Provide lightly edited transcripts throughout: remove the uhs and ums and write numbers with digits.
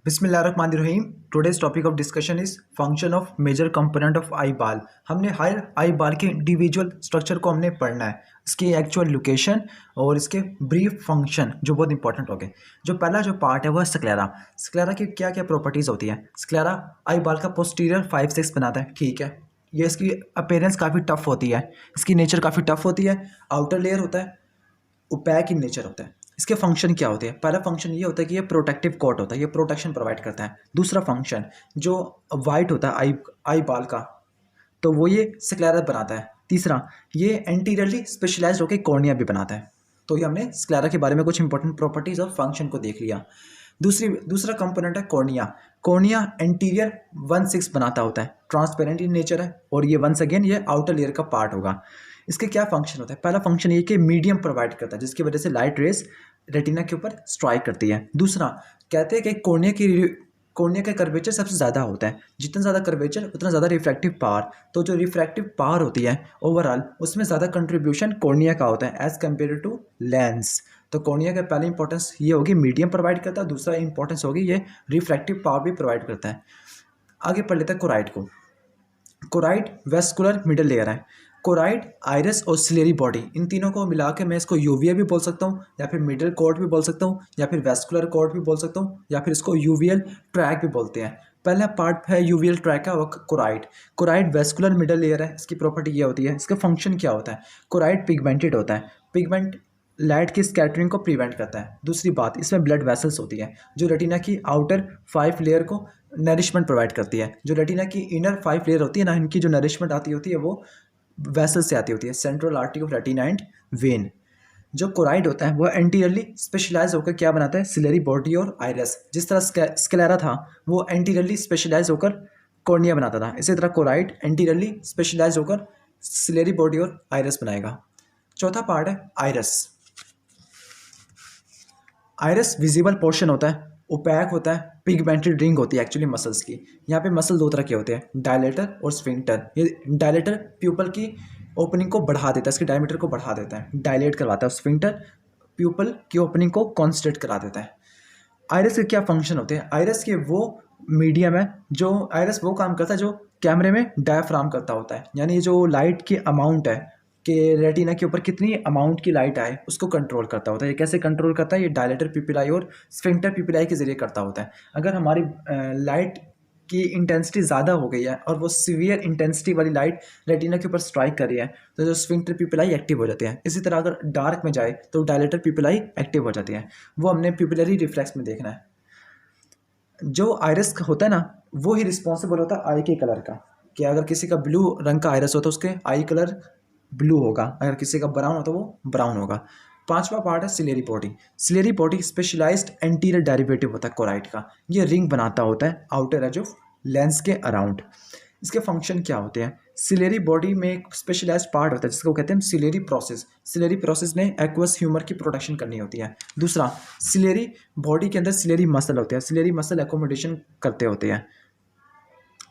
बिस्मिल्लाहिर्रहमानिर्रहीम। Today's topic of discussion is function of major component of eyeball. हमने हर आई बाल के इंडिविजुअल स्ट्रक्चर को हमने पढ़ना है, इसकी एक्चुअल लोकेशन और इसके ब्रीफ फंक्शन जो बहुत इंपॉर्टेंट हो गए। जो पहला जो पार्ट है वह स्क्लेरा। स्क्लेरा की क्या क्या प्रॉपर्टीज होती है? स्क्लेरा आई बाल का पोस्टीरियर 5-6 बनाता है, ठीक है। ये इसकी अपेयरेंस काफ़ी टफ होती है, इसकी नेचर काफ़ी टफ होती है। आउटर लेयर होता है, ओपैक इन नेचर होता है। इसके फंक्शन क्या होते हैं? पहला फंक्शन ये होता है कि ये प्रोटेक्टिव कोट होता है, ये प्रोटेक्शन प्रोवाइड करता है। दूसरा फंक्शन जो वाइट होता है आई बाल का, तो वो ये स्क्लेरा बनाता है। तीसरा, ये एंटीरियरली स्पेशलाइज्ड होकर कॉर्निया भी बनाता है। तो ये हमने स्क्लेरा के बारे में कुछ इंपॉर्टेंट प्रॉपर्टीज और फंक्शन को देख लिया। दूसरा कंपोनेंट है कॉर्निया। कॉर्निया एंटीरियर 1/6 बनाता होता है, ट्रांसपेरेंट इन नेचर है, और ये वंस अगेन ये आउटर लेयर का पार्ट होगा। इसके क्या फंक्शन होता है? पहला फंक्शन ये कि मीडियम प्रोवाइड करता है, जिसकी वजह से लाइट रेस रेटिना के ऊपर स्ट्राइक करती है। दूसरा, कहते हैं कि कॉर्निया का कर्वेचर सबसे ज़्यादा होता है, जितना ज़्यादा कर्वेचर उतना ज़्यादा रिफ्रैक्टिव पावर। तो जो रिफ्रैक्टिव पावर होती है ओवरऑल, उसमें ज़्यादा कंट्रीब्यूशन कॉर्निया का होता है एज़ कम्पेयर टू लेंस। तो कॉर्निया का पहला इंपॉर्टेंस ये होगी मीडियम प्रोवाइड करता है, दूसरा इंपॉर्टेंस होगी ये रिफ्रैक्टिव पावर भी प्रोवाइड करता है। आगे पढ़ लेते हैं कोराइड को। कोराइड वेस्कुलर मिडल लेयर है। कोराइड, आइरिस और सिलेरी बॉडी, इन तीनों को मिला के मैं इसको यूविया भी बोल सकता हूँ, या फिर मिडल कॉर्ड भी बोल सकता हूँ, या फिर वेस्कुलर कॉर्ड भी बोल सकता हूँ, या फिर इसको यूवियल ट्रैक भी बोलते हैं। पहला पार्ट है यूवियल ट्रैक का, वो choroid. Choroid vascular middle layer है। इसकी प्रॉपर्टी ये होती है, इसका फंक्शन क्या होता है? कोराइड पिगमेंटेड होता है। पिगमेंट लाइट की स्कैटरिंग को प्रिवेंट करता है। दूसरी बात, इसमें ब्लड वेसल्स होती है जो रेटिना की आउटर 5 लेयर को नरिशमेंट प्रोवाइड करती है। जो रेटिना की इनर 5 लेयर होती है ना, इनकी जो नरिशमेंट आती होती है वो वेसल से आती होती है, central artery of retina and when. जो कोराइड होता है वह एंटीरियरली स्पेशलाइज होकर क्या बनाता है? सिलेरी बॉडी और आइरिस। जिस तरह स्क्लेरा था वो एंटीरियरली स्पेशलाइज होकर कॉर्निया बनाता था, इसी तरह कोराइड एंटीरियरली स्पेशलाइज होकर सिलेरी बॉडी और आइरिस बनाएगा। चौथा पार्ट है आइरिस। आइरिस विजिबल पोर्शन होता है, ओपैक होता है, पिगमेंटेड रिंग होती है एक्चुअली मसल्स की। यहाँ पे मसल दो तरह के होते हैं, डायलेटर और स्फिंक्टर। ये डायलेटर प्यूपल की ओपनिंग को बढ़ा देता है, इसके डायमीटर को बढ़ा देता है, डायलेट करवाता है। स्फिंक्टर प्यूपल की ओपनिंग को कॉन्स्ट्रिक्ट करा देता है। आइरिस के क्या फंक्शन होते हैं? आइरिस के वो मीडियम है जो आइरिस वो काम करता है जो कैमरे में डायाफ्राम करता होता है, यानी जो लाइट की अमाउंट है कि रेटिना के ऊपर कितनी अमाउंट की लाइट आए उसको कंट्रोल करता होता है। ये कैसे कंट्रोल करता है? ये डायलेटर पिपिलाई और स्फिंक्टर पिपिलाई के जरिए करता होता है। अगर हमारी लाइट की इंटेंसिटी ज़्यादा हो गई है और वो सीवियर इंटेंसिटी वाली लाइट रेटिना के ऊपर स्ट्राइक कर रही है, तो जो स्फिंक्टर पिपिलाई एक्टिव हो जाते हैं। इसी तरह अगर डार्क में जाए तो डायलेटर पिपिलाई एक्टिव हो जाती है। वो हमने पिपिलरी रिफ्लेक्स में देखना है। जो आइरिस होता है ना, वो ही रिस्पॉन्सिबल होता है आई के कलर का, कि अगर किसी का ब्लू रंग का आइरिस हो तो उसके आई कलर ब्लू होगा, अगर किसी का ब्राउन हो तो वो ब्राउन होगा। पांचवा पार्ट है ciliary body. Ciliary body specialized anterior derivative होता है कोराइड का। ये रिंग बनाता होता है आउटर एज ऑफ लेंस के अराउंड। इसके फंक्शन क्या होते हैं? सिलेरी बॉडी में एक स्पेशलाइज्ड पार्ट होता है जिसको कहते हैं सिलेरी प्रोसेस। सिलेरी प्रोसेस में एक्वस ह्यूमर की प्रोटेक्शन करनी होती है। दूसरा, सिलेरी बॉडी के अंदर सिलेरी मसल होते हैं। सिलेरी मसल एकोमोडेशन करते होते हैं।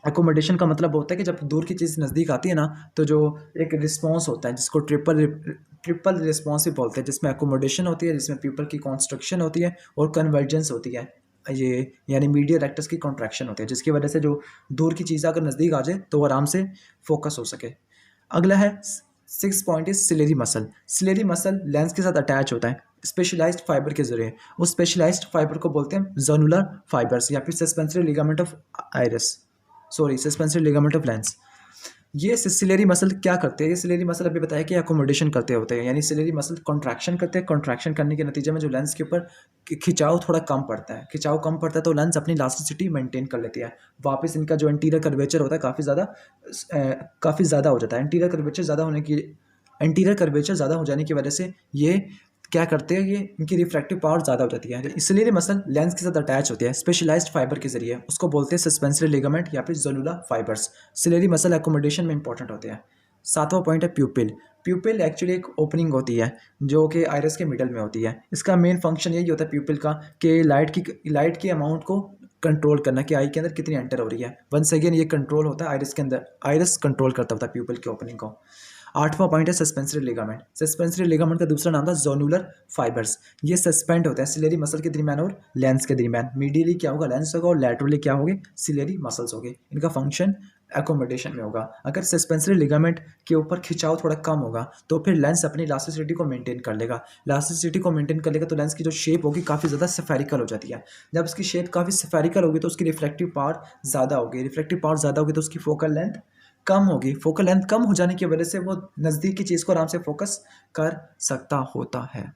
एकोमोडेशन का मतलब होता है कि जब दूर की चीज़ नज़दीक आती है ना, तो जो एक रिस्पॉन्स होता है जिसको ट्रिपल रिस्पॉन्स भी बोलते हैं, जिसमें एकोमोडेशन होती है, जिसमें पीपल की कॉन्स्ट्रक्शन होती है और कन्वर्जेंस होती है। ये यानी मीडियल रेक्टस की कॉन्ट्रैक्शन होती है, जिसकी वजह से जो दूर की चीज़ अगर नज़दीक आ जाए तो वो आराम से फोकस हो सके। अगला है 6 point is ciliary muscle. Ciliary muscle lens के साथ अटैच होता है स्पेशलाइज्ड फाइबर के जरिए। उस स्पेशलाइज्ड फाइबर को बोलते हैं जोनुलर फाइबर्स या फिर suspensory ligament of iris, sorry suspensory ligament of lens. ये सिलेरी मसल क्या करते हैं? ये सिलेरी मसल अभी बताया कि अकोमोडेशन करते होते हैं, यानी सिलेरी मसल कॉन्ट्रैक्शन करते हैं। कॉन्ट्रैक्शन करने के नतीजे में जो लेंस के ऊपर खिंचाव थोड़ा कम पड़ता है, खिंचाव कम पड़ता है तो लेंस अपनी इलास्टिसिटी मेंटेन कर लेती है। वापस इनका जो एंटीरियर कर्वेचर होता है काफ़ी ज़्यादा हो जाता है। एंटीरियर कर्वेचर ज़्यादा हो जाने की वजह से ये क्या करते हैं, ये इनकी रिफ्रैक्टिव पावर ज़्यादा हो जाती है, इसलिए ये मसल लेंस के साथ अटैच होती है स्पेशलाइज्ड फाइबर के जरिए। उसको बोलते हैं सस्पेंसरी लिगामेंट या फिर जोनुला फाइबर्स। सिलेरी मसल एकोमोडेशन में इंपॉर्टेंट होते हैं। सातवां पॉइंट है प्यूपिल। प्यूपिल एक्चुअली एक ओपनिंग होती है जो कि आइरिस के मिडल में होती है। इसका मेन फंक्शन यही होता है प्यूपिल का कि लाइट की अमाउंट को कंट्रोल करना, कि आई के अंदर कितनी एंटर हो रही है। वंस अगेन ये कंट्रोल होता है आइरिस के अंदर, आइरिस कंट्रोल करता होता है प्यूपिल की ओपनिंग को। 8वां पॉइंट है सस्पेंसरी लिगामेंट। सस्पेंसरी लिगामेंट का दूसरा नाम था जोनुलर फाइबर्स। ये सस्पेंड होते हैं सिलेरी मसल के दरमियान और लेंस के दरमियान। मीडियली क्या होगा, लेंस होगा, और लैटरली क्या होगी, सिलेरी मसल्स होगी। इनका फंक्शन एकोमोडेशन में होगा। अगर सस्पेंसरी लिगामेंट के ऊपर खिंचाव थोड़ा कम होगा तो फिर लेंस अपनी इलास्टिसिटी को मेंटेन कर लेगा। इलास्टिसिटी को मेंटेन कर लेगा तो लेंस की जो शेप होगी काफ़ी ज़्यादा स्फेरिकल हो जाती है। जब उसकी शेप काफ़ी स्फेरिकल होगी तो उसकी रिफ्लेक्टिव पावर ज़्यादा होगी। रिफ्लेक्टिव पावर ज़्यादा होगी तो उसकी फोकल लेंथ कम होगी। फोकल लेंथ कम हो जाने की वजह से वो नज़दीक की चीज़ को आराम से फोकस कर सकता होता है।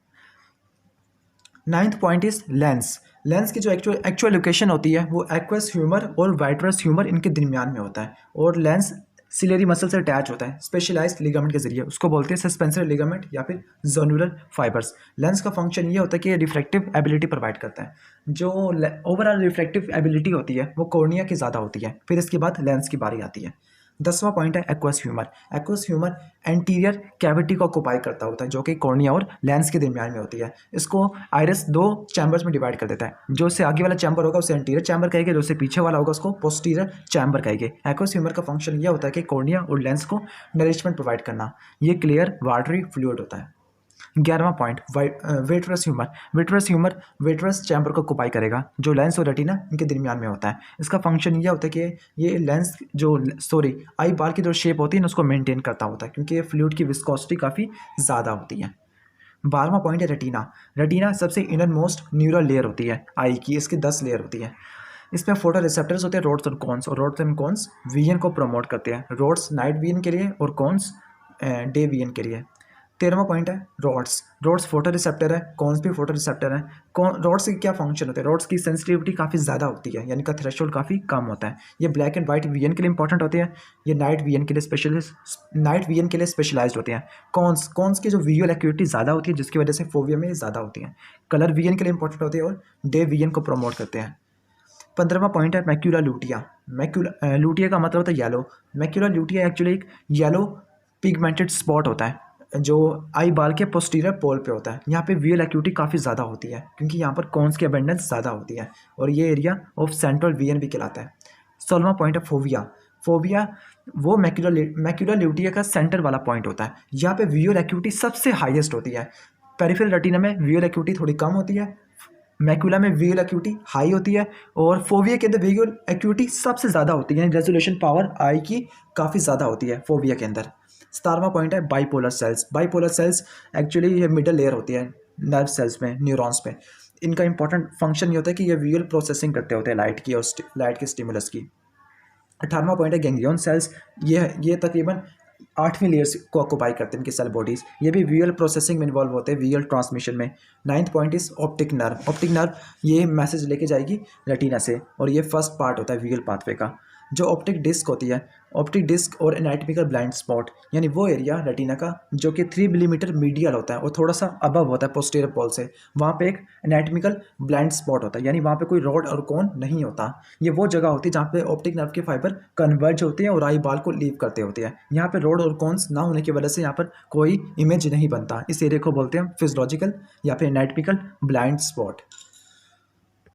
9th point is lens. Lens की जो एक्चुअल लोकेशन होती है वो एक्वस ह्यूमर और वाइट्रस ह्यूमर इनके दरमियान में होता है, और लेंस सिलेरी मसल से अटैच होता है स्पेशलाइज्ड लिगामेंट के जरिए। उसको बोलते हैं सस्पेंसरी लिगामेंट या फिर जोनुलर फाइबर्स। लेंस का फंक्शन ये होता है कि ये रिफ्लेक्टिव एबिलिटी प्रोवाइड करता है। जो ओवरऑल रिफ्लेक्टिव एबिलिटी होती है वो कॉर्निया की ज़्यादा होती है। फिर इसके बाद लेंस की बारी आती है। 10वां पॉइंट है aqueous humour. Aqueous humour anterior cavity को ऑक्युपाई करता होता है जो कि कॉर्निया और लेंस के दरमियान में होती है। इसको आइरिस 2 चैम्बर्स में डिवाइड कर देता है। जो से आगे वाला चैम्बर होगा उसे एंटीरियर चैम्बर कहेंगे, जो से पीछे वाला होगा उसको पोस्टीरियर चैम्बर कहेंगे। एक्वस ह्यूमर का फंक्शन यह होता है कि कॉर्निया और लेंस को नरिशमेंट प्रोवाइड करना। ये क्लियर वाटरी फ्लूइड होता है। 11वां पॉइंट वेट्रस ह्यूमर। वेट्रस ह्यूमर वेट्रस चैम्बर को ऑक्युपाई करेगा जो लेंस और रेटिना इनके दरमियान में होता है। इसका फंक्शन यह होता है कि ये लेंस जो आई बाल की जो शेप होती है ना उसको मेंटेन करता होता है, क्योंकि ये फ्लूइड की विस्कोसिटी काफ़ी ज़्यादा होती है। 12वां पॉइंट है रेटिना। रेटिना सबसे इनर मोस्ट न्यूरल लेयर होती है आई की। इसकी 10 लेयर होती है। इसमें फोटो रिसेप्टर्स होते हैं, रोड्स और कॉन्स, और रोड्स एंड कॉन्स विजन को प्रमोट करते हैं। रोड्स नाइट विजन के लिए और कॉन्स डे विजन के लिए। 13वां पॉइंट है रॉड्स। रॉड्स फोटो रिसेप्टर है, कॉन्स भी फोटो रिसेप्टर है। रॉड्स के क्या फंक्शन होते हैं, रॉड्स की सेंसिटिविटी काफ़ी ज़्यादा होती है, यानी का थ्रेशोल्ड काफ़ी कम होता है। ये ब्लैक एंड वाइट विजन के लिए इंपॉर्टेंट होते हैं। ये नाइट विजन के लिए स्पेशलाइज्ड होते हैं। कॉन्स की जो विजुअल एक्यूटी ज़्यादा होती है जिसकी वजह से फोविया में ज़्यादा होती है। कलर विजन के लिए इंपॉर्टेंट होते हैं और डे विजन को प्रमोट करते हैं। 15वां पॉइंट है मैक्यूला लूटिया। मैक्यूला लूटिया का मतलब होता है येलो। मैक्यूला लूटिया एक्चुअली एक येलो पिगमेंटेड स्पॉट होता है जो आई बाल के पोस्टीरियर पोल पे होता है। यहाँ पे विजुअल एक्यूटी काफ़ी ज़्यादा होती है क्योंकि यहाँ पर कॉन्स की अबेंडेंस ज़्यादा होती है, और ये एरिया ऑफ सेंट्रल विजन भी कहलाता है। 16वां पॉइंट है फोविया। फोविया वो मैक्यूला ल्यूटिया का सेंटर वाला पॉइंट होता है। यहाँ पे विजुअल एक्यूटी सबसे हाईएस्ट होती है। पेरिफेरल रेटिना में विजुअल एक्यूटी थोड़ी कम होती है, मैक्यूला में विजुअल एक्यूटी हाई होती है, और फोविया के अंदर विजुअल एक्यूटी सबसे ज़्यादा होती है। रेजोल्यूशन पावर आई की काफ़ी ज़्यादा होती है फोविया के अंदर। 17वां पॉइंट है bipolar cells. Bipolar cells actually ये मिडल लेयर होती है नर्व सेल्स में, न्यूरॉन्स में। इनका इंपॉर्टेंट फंक्शन ये होता है कि ये विजुअल प्रोसेसिंग करते होते हैं लाइट की और लाइट के स्टिमुलस की। 18वां पॉइंट है गैंग्लियन सेल्स। ये तकरीबन 8वीं लेयर्स को ऑक्युपाई करते हैं इनकी सेल बॉडीज़। ये भी विजुअल प्रोसेसिंग में इन्वॉल्व होते हैं, विजुअल ट्रांसमिशन में। 9th point is optic nerve. Optic nerve ये मैसेज लेके जाएगी रेटिना से, और ये फर्स्ट पार्ट होता है विजुअल पाथवे का। जो ऑप्टिक डिस्क होती है, ऑप्टिक डिस्क और एनाटॉमिकल ब्लाइंड स्पॉट, यानी वो एरिया रेटिना का जो कि 3 मिलीमीटर मीडियल होता है और थोड़ा सा अबव होता है पोस्टीरियर पोल से, वहाँ पे एक एनाटॉमिकल ब्लाइंड स्पॉट होता है, यानी वहाँ पे कोई रॉड और कोन नहीं होता। ये वो जगह होती है जहाँ पे ऑप्टिक नर्व के फाइबर कन्वर्ज होते हैं और आई बाल को लीव करते होते हैं। यहाँ पे रॉड और कोन्स ना होने की वजह से यहाँ पर कोई इमेज नहीं बनता। इस एरिया को बोलते हैं फिजियोलॉजिकल या फिर एनाटॉमिकल ब्लाइंड स्पॉट।